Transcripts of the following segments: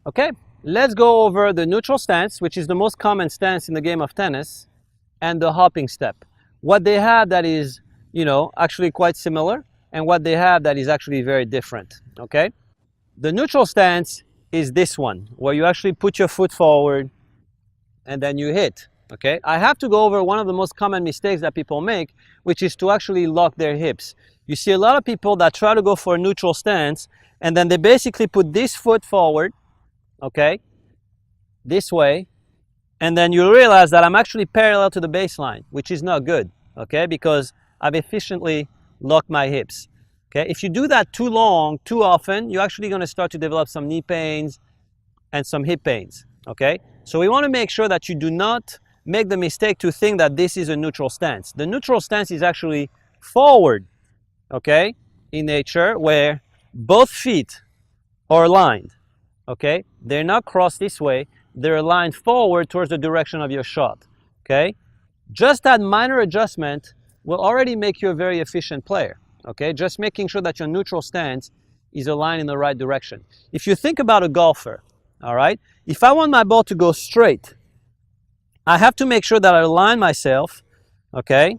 Okay, let's go over the neutral stance, which is the most common stance in the game of tennis, and the hopping step. What they have that is, actually quite similar, and what they have that is actually very different, okay? The neutral stance is this one, where you actually put your foot forward and then you hit, okay? I have to go over one of the most common mistakes that people make, which is to actually lock their hips. You see a lot of people that try to go for a neutral stance, and then they basically put this foot forward, okay, this way, and then you realize that I'm actually parallel to the baseline, which is not good, okay, because I've efficiently locked my hips. Okay, if you do that too long, too often, you're actually going to start to develop some knee pains and some hip pains, okay? So we want to make sure that you do not make the mistake to think that this is a neutral stance. The neutral stance is actually forward, okay, in nature, where both feet are aligned, okay? They're not crossed this way, they're aligned forward towards the direction of your shot, okay? Just that minor adjustment will already make you a very efficient player. Okay, just making sure that your neutral stance is aligned in the right direction. If you think about a golfer, all right, if I want my ball to go straight, I have to make sure that I align myself, okay?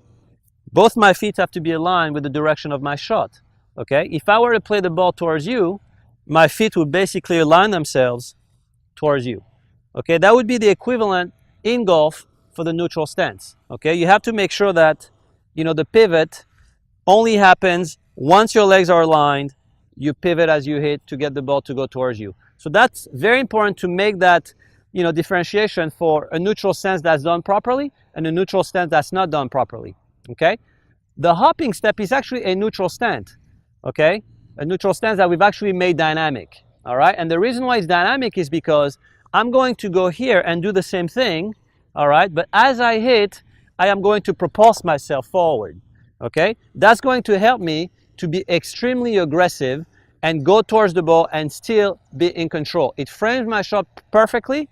Both my feet have to be aligned with the direction of my shot, okay? If I were to play the ball towards you, my feet would basically align themselves towards you, okay? That would be the equivalent in golf for the neutral stance, okay? You have to make sure that, the pivot only happens once your legs are aligned. You pivot as you hit to get the ball to go towards you. So that's very important to make that, differentiation for a neutral stance that's done properly and a neutral stance that's not done properly, okay? The hopping step is actually a neutral stance, okay? A neutral stance that we've actually made dynamic, all right? And the reason why it's dynamic is because I'm going to go here and do the same thing, all right? But as I hit, I am going to propulse myself forward. Okay, that's going to help me to be extremely aggressive and go towards the ball and still be in control. It frames my shot perfectly,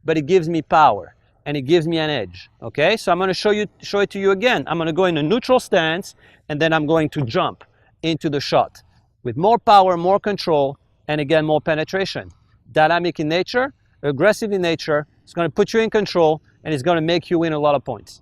but it gives me power and it gives me an edge. Okay, so I'm going to show it to you again. I'm going to go in a neutral stance and then I'm going to jump into the shot with more power, more control, and again more penetration. Dynamic in nature, aggressive in nature. It's going to put you in control and it's going to make you win a lot of points.